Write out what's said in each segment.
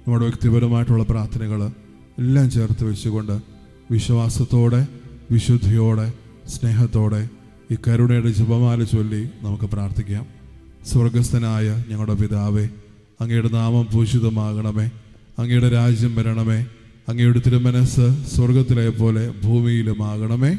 നമ്മുടെ വ്യക്തിപരമായിട്ടുള്ള പ്രാർത്ഥനകൾ എല്ലാം ചേർത്ത് വെച്ചുകൊണ്ട് വിശ്വാസത്തോടെ, വിശുദ്ധിയോടെ, സ്നേഹത്തോടെ ഈ കരുണയുടെ ജപമാല ചൊല്ലി നമുക്ക് പ്രാർത്ഥിക്കാം. സ്വർഗസ്ഥനായ ഞങ്ങളുടെ പിതാവേ, അങ്ങയുടെ നാമം പൂജിതമാകണമേ, അങ്ങയുടെ രാജ്യം വരണമേ, അങ്ങയുടെ തിരുമനസ്സ് സ്വർഗത്തിലെ പോലെ ഭൂമിയിലുമാകണമേ.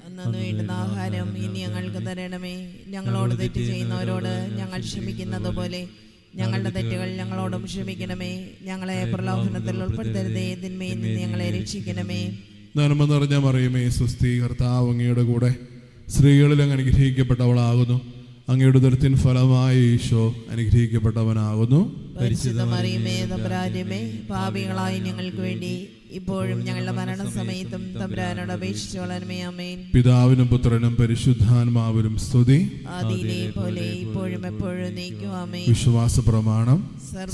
അന്നു വേണ്ടുന്ന ആഹാരം ഇനി ഞങ്ങൾക്ക് തരണമേ. ഞങ്ങളോട് തെറ്റ് ചെയ്യുന്നവരോട് ഞങ്ങൾ ക്ഷമിക്കുന്നത് പോലെ ഞങ്ങളുടെ തെറ്റുകൾ ഞങ്ങളോടും ക്ഷമിക്കണമേ. ഞങ്ങളെ പ്രലോഭനത്തിൽ ഉൾപ്പെടുത്തരുതേ, തിന്മയിൽ നിന്ന് ഞങ്ങളെ രക്ഷിക്കണമേ. നന്മ നിറഞ്ഞ മറിയമേ, സ്വസ്തി, കർത്താവ് അങ്ങയുടെ കൂടെ സ്ത്രീകളിൽ അങ്ങ് അനുഗ്രഹിക്കപ്പെട്ടവളാകുന്നു. അങ്ങയുടെ ഉദരത്തിൻ ഫലമായ ഈശോ അനുഗ്രഹിക്കപ്പെട്ടവനാകുന്നു. പരിശുദ്ധ മറിയമേ, തമ്പുരാന്റെ പാപികളായി ഞങ്ങൾക്ക് വേണ്ടി ഇപ്പോഴും ഞങ്ങളുടെ മരണസമയത്തും തമ്പുരാനോട് അപേക്ഷിച്ചോളണമേ. ആമേൻ. പിതാവിനും പുത്രനും പരിശുദ്ധാത്മാവിനും സ്തുതി, ആദിയിലെ പോലെ ഇപ്പോഴും എപ്പോഴും എന്നേക്കും. ആമേൻ. വിശ്വാസ പ്രമാണം.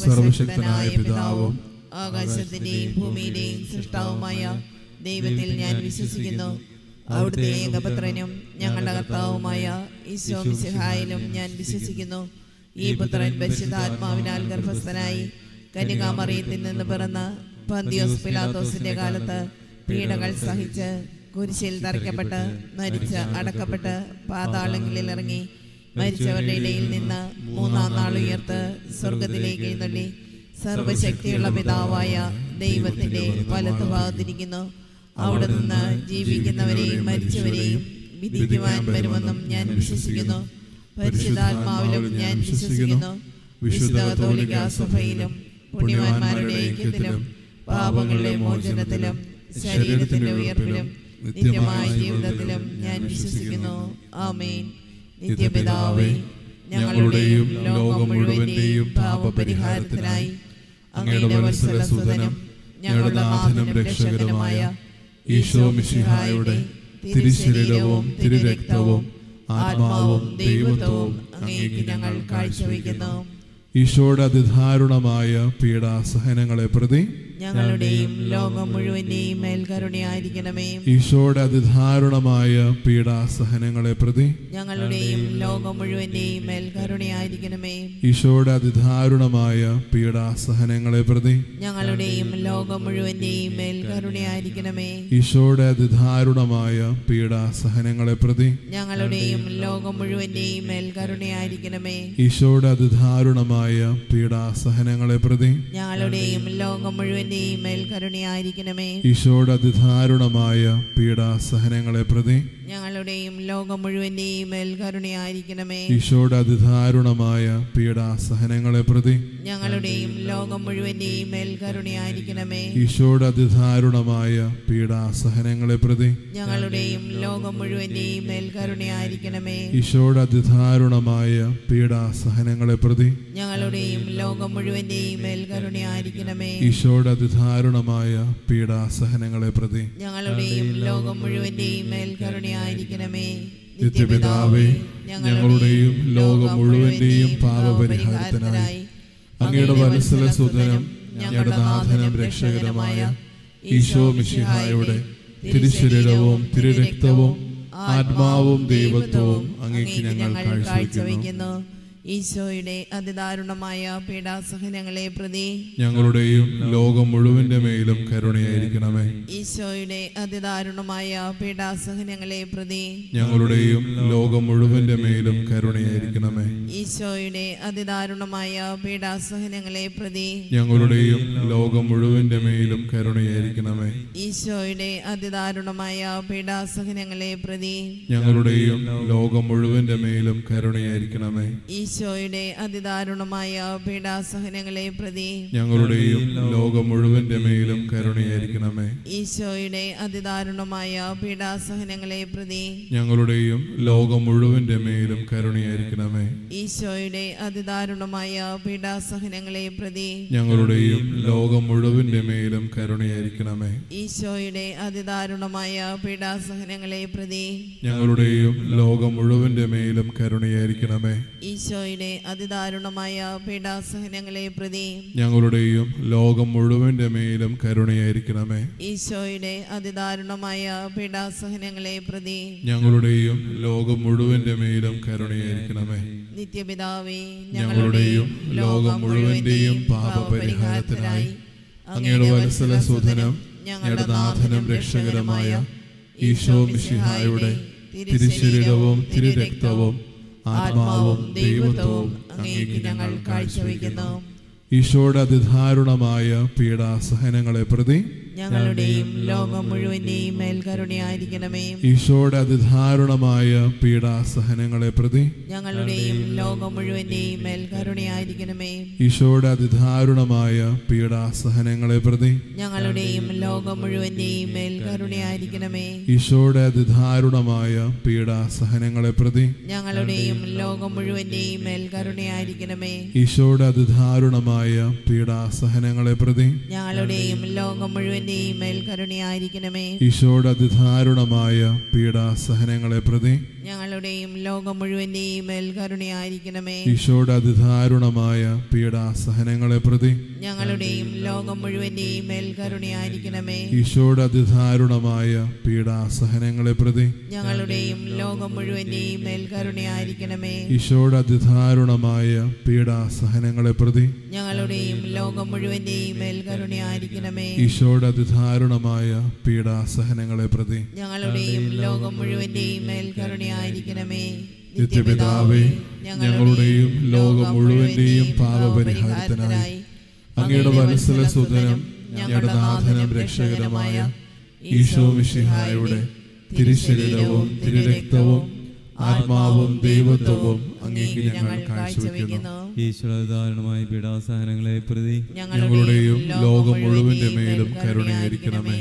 സർവശക്തനായ പിതാവും ആകാശത്തിന്റെയും ഭൂമിയുടെയും സൃഷ്ടാവുമായ ദൈവത്തിൽ ഞാൻ വിശ്വസിക്കുന്നു. അവിടുത്തെ ഏകപുത്രനും ഞങ്ങളുടെ കർത്താവുമായ ഈശോ മിശിഹായിലും ഞാൻ വിശ്വസിക്കുന്നു. ഈ പുത്രൻ പരിശുദ്ധാത്മാവിനാൽ ഗർഭസ്ഥനായി കന്യകാമറിയത്തിൽ നിന്ന് പിറന്ന് പന്തിയോസ് പിലാത്തോസിന്റെ കാലത്ത് പീഡകൾ സഹിച്ച് കുരിശിൽ തറയ്ക്കപ്പെട്ട് മരിച്ച് അടക്കപ്പെട്ട് പാതാളങ്ങളിൽ ഇറങ്ങി മരിച്ചവരുടെ ഇടയിൽ നിന്ന് മൂന്നാം നാൾ ഉയർത്ത് സ്വർഗത്തിലേക്ക് എഴുന്നള്ളി സർവശക്തിയുള്ള പിതാവായ ദൈവത്തിന്റെ വലത്തുഭാഗത്തിരിക്കുന്നു. അവിടെ നിന്ന് ജീവിക്കുന്നവരെയും മരിച്ചവരെയും വിധിക്കുവാൻ വരുമെന്നും ഞാൻ വിശ്വസിക്കുന്നു. പരിശുദ്ധാത്മാവിലും ഞാൻ വിശ്വസിക്കുന്നു. വിശുദ്ധ കത്തോലിക്കാ സഭയിലും പുണ്യവാന്മാരുടെ ഐക്യത്തിലും പാപങ്ങളുടെ മോചനത്തിലും ശരീരത്തിന്റെ ഉയർപ്പിലും നിത്യമായ ജീവിതത്തിലും ഞാൻ വിശ്വസിക്കുന്നു. ആമേൻ. നിത്യപിതാവേ, ഞങ്ങളുടെയും ലോകം മുഴുവന്റെയും പാപപരിഹാരത്തിനായി അങ്ങയുടെ വത്സലസുതനും ഞങ്ങളുടെ നാഥനും രക്ഷകനുമായ ഈശോ മിശിഹായുടെ തിരുശരീരവും തിരുരക്തവും ആത്മാവും ദൈവത്വവും അങ്ങേക്ക് ഞങ്ങൾ കാഴ്ചവെക്കുന്നു. ഈശോയുടെ അതിദാരുണമായ പീഡാസഹനങ്ങളെ പ്രതി ഞങ്ങളുടെയും ലോകം മുഴുവന്റെയും മേൽ കരുണയായിരിക്കണമേ. ഈശോയുടെ അതിദാരുണമായ പീഡാസഹനങ്ങളെ പ്രതി ഞങ്ങളുടെയും ലോകം മുഴുവന്റെയും മേൽ കരുണയായിരിക്കണമേ. ഈശോയുടെ അതിദാരുണമായ പീഡാസഹനങ്ങളെ പ്രതി ഞങ്ങളുടെയും ലോകം മുഴുവന്റെയും മേൽ കരുണയായിരിക്കണമേ. ഈശോയുടെ അതിദാരുണമായ പീഡാസഹനങ്ങളെ പ്രതി ഞങ്ങളുടെയും ലോകം മുഴുവന്റെയും മേൽ കരുണയായിരിക്കണമേ. ഈശോയുടെ അതിദാരുണമായ പീഡാസഹനങ്ങളെ പ്രതി ഞങ്ങളുടെയും ലോകം മുഴുവൻ മേൽ കരുണയായിരിക്കണമേ. ഈശോയുടെ അതിദാരുണമായ പീഡാസഹനങ്ങളെ പ്രതി ഞങ്ങളുടെയും ലോകം മുഴുവന്റെയും മേൽ കരുണയായിരിക്കണമേ. ഈശോയുടെ അതിദാരുണമായ പീഡാസഹനങ്ങളെ പ്രതി ഞങ്ങളുടെയും ലോകം മുഴുവന്റെയും മേൽ കരുണയായിരിക്കണമേ. ഈശോയുടെ അതിദാരുണമായ പീഡാസഹനങ്ങളെ പ്രതി ഞങ്ങളുടെയും ലോകം മുഴുവന്റെയും മേൽ കരുണയായിരിക്കണമേ. ഈശോയുടെ അതിദാരുണമായ പീഡാസഹനങ്ങളെ പ്രതി ഞങ്ങളുടെയും ലോകം മുഴുവന്റെയും മേൽ കരുണയായിരിക്കണമേ. ഈശോയുടെ അതിദാരുണമായ പീഡാസഹനങ്ങളെ പ്രതി ഞങ്ങളുടെയും ലോകം മുഴുവന്റെയും മേൽ കരുണയായിരിക്കണമേ. നിത്യപിതാവേ, ഞങ്ങളുടെയും ലോകം മുഴുവന്റെയും പാപപരിഹാരത്തിനായി അങ്ങയുടെ വത്സലസുതനും ഞങ്ങളുടെ നാഥനും രക്ഷകനുമായ ഈശോ മിശിഹായുടെ തിരുശരീരവും തിരുരക്തവും ആത്മാവും ദൈവത്വവും അങ്ങേക്ക് ഞങ്ങൾ കാഴ്ചവെക്കുന്നു. ഈശോയുടെ അതിദാരുണമായ പീഡാസഹനങ്ങളെ പ്രതി ഞങ്ങളുടെയും ലോകം മുഴുവന്റെ മേലും കരുണയായിരിക്കണമേ. ഈശോയുടെ അതിദാരുണമായ പീഡാസഹനങ്ങളെ പ്രതി ഞങ്ങളുടെയും ലോകം മുഴുവന്റെ മേലും കരുണയായിരിക്കണമേ. ഈശോയുടെ അതിദാരുണമായ പീഡാസഹനങ്ങളെ പ്രതി ഞങ്ങളുടെയും ലോകം മുഴുവന്റെ മേലും കരുണയായിരിക്കണമേ. ഈശോയുടെ അതിദാരുണമായ പീഡാസഹനങ്ങളെ പ്രതി ഞങ്ങളുടെയും ലോകം മുഴുവന്റെ മേലും കരുണയായിരിക്കണമേ. ഈശോയുടെ അതിദാരുണമായ പീഡാസഹനങ്ങളെ പ്രതി ഞങ്ങളുടെയും ലോകം മുഴുവന്റെ മേലും കരുണയായിരിക്കണമേ. ഈശോയുടെ അതിദാരുണമായ പീഡാസഹനങ്ങളെ പ്രതി ഞങ്ങളുടെയും ലോകം മുഴുവന്റെ മേലും കരുണയായിരിക്കണമേ. ഈശോയുടെ അതിദാരുണമായ പീഡാസഹനങ്ങളെ പ്രതി ഞങ്ങളുടെയും ലോകം മുഴുവന്റെ മേലും കരുണയായിരിക്കണമേ. ഈശോയുടെ അതിദാരുണമായ പീഡാസഹനങ്ങളെ പ്രതി ഞങ്ങളുടെയും ലോകം മുഴുവന്റെ മേലും കരുണയായിരിക്കണമേ. ഈശോയുടെ അതിദാരുണമായ പീഡാസഹനങ്ങളെ പ്രതി ഞങ്ങളുടെയും ലോകം മുഴുവന്റെ മേലും കരുണയായിരിക്കണമേ. ഈശോയുടെ അതിദാരുണമായ പീഡാസഹനങ്ങളെ പ്രതി ഞങ്ങളുടെയും ലോകം മുഴുവന്റെ മേലും കരുണയായിരിക്കണമേ. നിത്യപിതാവേ, ഞങ്ങളുടെയും ലോകം മുഴുവന്റെയും പാപപരിഹാരത്തിനായി അങ്ങയുടെ വത്സല സുധനം ഞങ്ങളുടെ നാഥനും രക്ഷകരമായ ഈശോ മിശിഹായുടെ തിരുശരീരവും തിരുരക്തവും ആത്മാവും ദൈവത്വവും അങ്ങേക്ക് ഞങ്ങൾ കാഴ്ചവെക്കുന്നു. ഈശോയുടെ അതിദാരുണമായ പീഡാസഹനങ്ങളെ പ്രതി ഞങ്ങളുടെയും ലോകം മുഴുവന്റെയും മേൽ കരുണയായിരിക്കണമേ. ഈശോയുടെ അതിദാരുണമായ പീഡാസഹനങ്ങളെ പ്രതി ഞങ്ങളുടെയും ലോകം മുഴുവന്റെയും മേൽ കരുണയായിരിക്കണമേ. ഈശോയുടെ അതിദാരുണമായ പീഡാസഹനങ്ങളെ പ്രതി ഞങ്ങളുടെയും ലോകം മുഴുവന്റെയും മേൽ കരുണയായിരിക്കണമേ. ഈശോയുടെ അതിദാരുണമായ പീഡാസഹനങ്ങളെ പ്രതി ഞങ്ങളുടെയും ലോകം മുഴുവന്റെയും മേൽ കരുണയായിരിക്കണമേ. ഈശോയുടെ അതിദാരുണമായ പീഡാസഹനങ്ങളെ പ്രതി ഞങ്ങളുടെയും ലോകം മുഴുവന്റെയും മേൽ കരുണയായിരിക്കണമേ. ഈശോയുടെ അതിദാരുണമായ പീഡാസഹനങ്ങളെ പ്രതി ഞങ്ങളുടെയും ലോകം മുഴുവന്റെയും മേൽ കരുണയായിരിക്കണമേ. ഈശോയുടെ അതിദാരുണമായ പീഡാസഹനങ്ങളെ പ്രതി ഞങ്ങളുടെയും ലോകം മുഴുവന്റെയും മേൽ കരുണയായിരിക്കണമേ. ഈശോയുടെ അതിദാരുണമായ പീഡാസഹനങ്ങളെ പ്രതി ഞങ്ങളുടെയും ലോകം മുഴുവന്റെയും മേൽ കരുണയായിരിക്കണമേ. ഈശോയുടെ അതിദാരുണമായ പീഡാസഹനങ്ങളെ പ്രതി ഞങ്ങളുടെയും ലോകം മുഴുവന്റെയും മേൽ കരുണയായിരിക്കണമേ. ഈശോയുടെ അതിദാരുണമായ പീഡാസഹനങ്ങളെ പ്രതി ഞങ്ങളുടെയും ലോകം മുഴുവന്റെയും മേൽ കരുണയായിരിക്കണമേ. നിത്യപിതാവേ, ഞങ്ങളുടെയും ലോകം മുഴുവന്റെയും പാപപരിഹാരത്തിനായി അങ്ങയുടെ വത്സല സുധനം ഞങ്ങളുടെ നാഥനും രക്ഷകരമായ ഈശോ മിശിഹായുടെ തിരുശരീരവും തിരുരക്തവും ആത്മാവും ദൈവത്വവും അങ്ങേക്ക് ഞങ്ങൾ കാഴ്ചവെക്കുന്നു. ഈശ്വരധാരണമായ പീഡാസഹനങ്ങളെ പ്രതി ഞങ്ങളുടെയും ലോകം മുഴുവന്റെ മേലും കരുണയായിരിക്കണമേ.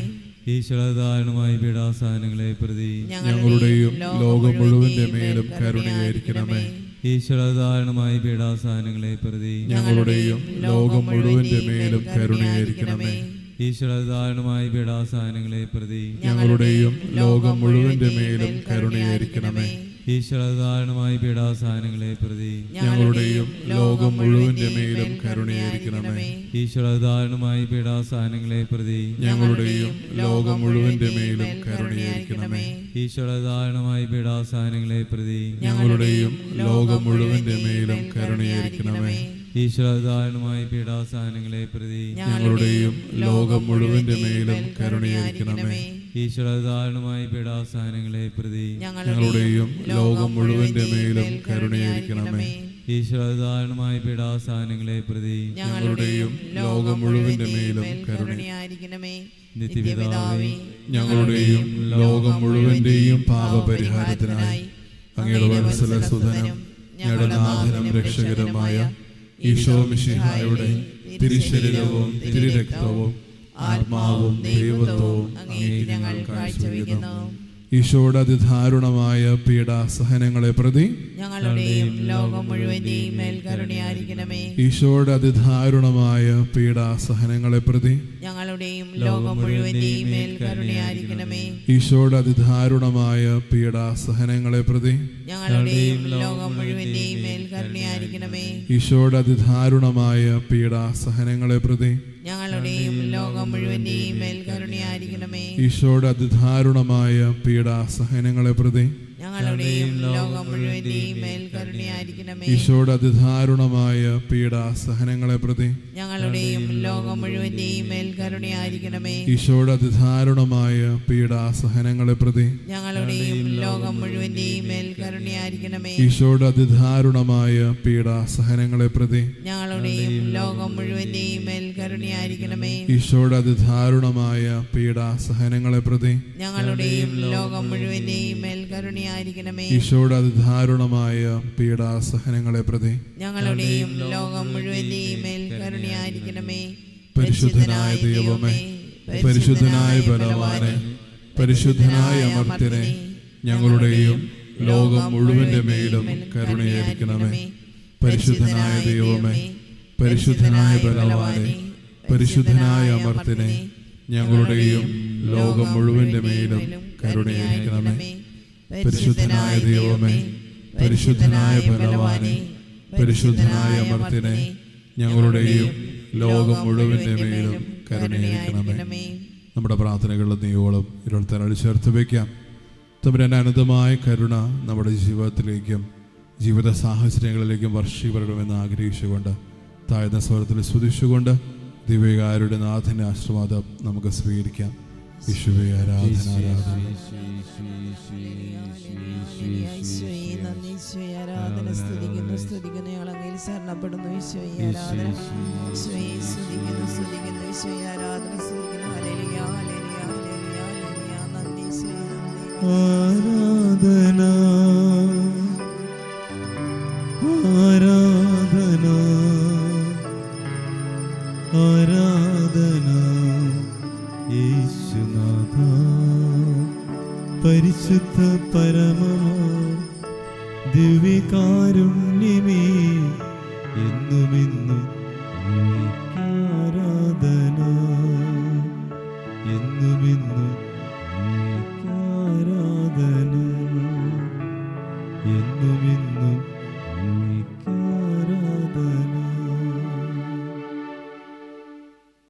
ഈശ്വരധാരണമായ പീഡാസഹനങ്ങളെ പ്രതി ഞങ്ങളുടെയും ലോകം മുഴുവന്റെ മേലും കരുണയായിരിക്കണമേ. ഈശ്വരധാരണമായ പീഡാസഹനങ്ങളെ പ്രതി ഞങ്ങളുടെയും ലോകം മുഴുവന്റെ മേലും കരുണയായിരിക്കണമേ. ഈശ്വരധാരണമായ പീഡാസഹനങ്ങളെ പ്രതി ഞങ്ങളുടെയും ലോകം മുഴുവന്റെ മേലും കരുണയായിരിക്കണമേ. ഈശ്വരധാരണമായ പീഡാസഹനങ്ങളെ പ്രതി ഞങ്ങളുടെയും ലോകം മുഴുവന്റെ മേലും കരുണയായിരിക്കണമേ. ഈശ്വരധാരണമായ പീഡാസഹനങ്ങളെ പ്രതി ഞങ്ങളുടെയും ലോകം മുഴുവന്റെ മേലും കരുണയായിരിക്കണമേ. ഈശ്വരധാരണമായ പീഡാസഹനങ്ങളെ പ്രതി ഞങ്ങളുടെയും ലോകം മുഴുവന്റെ മേലും കരുണയായിരിക്കണമേ. ഈശ്വരധാരണമായ പീഡാസഹനങ്ങളെ പ്രതി ഞങ്ങളുടെയും ലോകം മുഴുവന്റെ മേലും കരുണയായിരിക്കണമേ. ഈശ്വരധാരണമായ പീഡാസഹനങ്ങളെ പ്രതി ഞങ്ങളുടെയും ലോകം മുഴുവന്റെ മേലും കരുണയായിരിക്കണമേ. ഈശ്വരധാരണമായ പീഡാസഹനങ്ങളെ പ്രതി ഞങ്ങളുടെയും ലോകം മുഴുവന്റെ മേലും കരുണയായിരിക്കണമേ. നിത്യപിതാവേ, ഞങ്ങളുടെയും ലോകം മുഴുവന്റെയും പാപപരിഹാരത്തിനായി അങ്ങയുടെ വത്സല സുധനം ഞങ്ങളുടെ നാഥനും രക്ഷകരമായ ഈശോ മിശിഹായുടെ തിരുശരീരവും തിരുരക്തവും ആത്മാവും ദൈവത്വവും അങ്ങേക്ക് ഞങ്ങൾ കാഴ്ചവെക്കുന്നു. ഈശോയുടെ അതിദാരുണമായ പീഡാസഹനങ്ങളെ പ്രതി ഞങ്ങളുടെയും ലോകം മുഴുവന്റെയും മേൽ കരുണയായിരിക്കണമേ. ഈശോയുടെ അതിദാരുണമായ പീഡാസഹനങ്ങളെ പ്രതി ഞങ്ങളുടെയും ലോകം മുഴുവന്റെയും മേൽ കരുണയായിരിക്കണമേ. ഈശോയുടെ അതിദാരുണമായ പീഡാസഹനങ്ങളെ പ്രതി ഞങ്ങളുടെയും ലോകം മുഴുവന്റെയും മേൽ കരുണയായിരിക്കണമേ. ഈശോയുടെ അതിദാരുണമായ പീഡാസഹനങ്ങളെ പ്രതി ഞങ്ങളുടെയും ലോകം മുഴുവന്റെയും മേൽ കരുണയായിരിക്കണമേ. ഈശോയുടെ അതിദാരുണമായ പീഡാസഹനങ്ങളെ പ്രതി ഞങ്ങളുടെയും ലോകം മുഴുവന്റെയും മേൽ കരുണയായിരിക്കണമേ. ഈശോയുടെ അതിദാരുണമായ പീഡാസഹനങ്ങളെ പ്രതി ഞങ്ങളുടെയും ലോകം മുഴുവന്റെയും മേൽ കരുണയായിരിക്കണമേ. ഈശോയുടെ അതിദാരുണമായ പീഡാസഹനങ്ങളെ പ്രതി ഞങ്ങളുടെയും ലോകം മുഴുവന്റെയും മേൽ കരുണയായിരിക്കണമേ. ഈശോയുടെ അതിദാരുണമായ പീഡാസഹനങ്ങളെ പ്രതി ഞങ്ങളുടെയും ലോകം മുഴുവന്റെയും മേൽ കരുണയായിരിക്കണമേ. ഈശോയുടെ അതിദാരുണമായ പീഡാസഹനങ്ങളെ പ്രതി ഞങ്ങളുടെയും ലോകം മുഴുവന്റെയും മേൽ കരുണയായിരിക്കണമേ. ഈശോയുടെ അതിദാരുണമായ പീഡാസഹനങ്ങളെ പ്രതി ഞങ്ങളുടെയും ലോകം മുഴുവന്റെയും മേൽ കരുണയായിരിക്കണമേ. പരിശുദ്ധനായ ദൈവമേ, പരിശുദ്ധനായ ബലവാനെ, പരിശുദ്ധനായ അമർത്യനെ, ഞങ്ങളുടെയും ലോകം മുഴുവന്റെ മേലും കരുണയായിരിക്കണമേ. പരിശുദ്ധനായ ദൈവമേ, പരിശുദ്ധനായ ബലവാനെ, പരിശുദ്ധനായ അമർത്യനെ, ഞങ്ങളുടെയും ലോകം മുഴുവന്റെ മേലും കരുണയായിരിക്കണമേ. പരിശുദ്ധനായ ദൈവമേ, പരിശുദ്ധനായ ബലവാനെ, പരിശുദ്ധനായ അമർത്യനെ, ഞങ്ങളുടെയും ലോകം മുഴുവന്റെ മേലും കരുണയായിരിക്കണമേ. നമ്മുടെ പ്രാർത്ഥനകളിലും നീയോളം ഇരുപത്തി ചേർത്ത് വയ്ക്കാം. തമ്പുരാന്റെ അനന്തമായ കരുണ നമ്മുടെ ജീവിതത്തിലേക്കും ജീവിത സാഹചര്യങ്ങളിലേക്കും വർഷിക്കപ്പെടണമെന്ന് ആഗ്രഹിച്ചുകൊണ്ട് താഴ്ന്ന സ്വരത്തിൽ സ്തുതിച്ചുകൊണ്ട് ദിവ്യകാരുടെ നാഥന്റെ ആശീർവാദം നമുക്ക് സ്വീകരിക്കാം. യേശുവേ ആരാധന ആരാധന. ആരാധന സ്തുതിക്കുന്നു സ്തുതിക്കുന്നു ഞങ്ങൾ അങ്ങയിൽ ശരണപ്പെടുന്നു. ഈശോയെ ആരാധന സ്തുതിക്കുന്നു സ്തുതിക്കുന്നു ഈശോയെ ആരാധന സ്തുതിക്കുന്നു. Hallelujah hallelujah hallelujah hallelujah. നന്ദി ഈശോയെ നന്ദി. ആരാധന ആരാധന ആരാധന യേശുനാഥ. പരിശുദ്ധ പരമ ദിവ്യകാരുണ്യ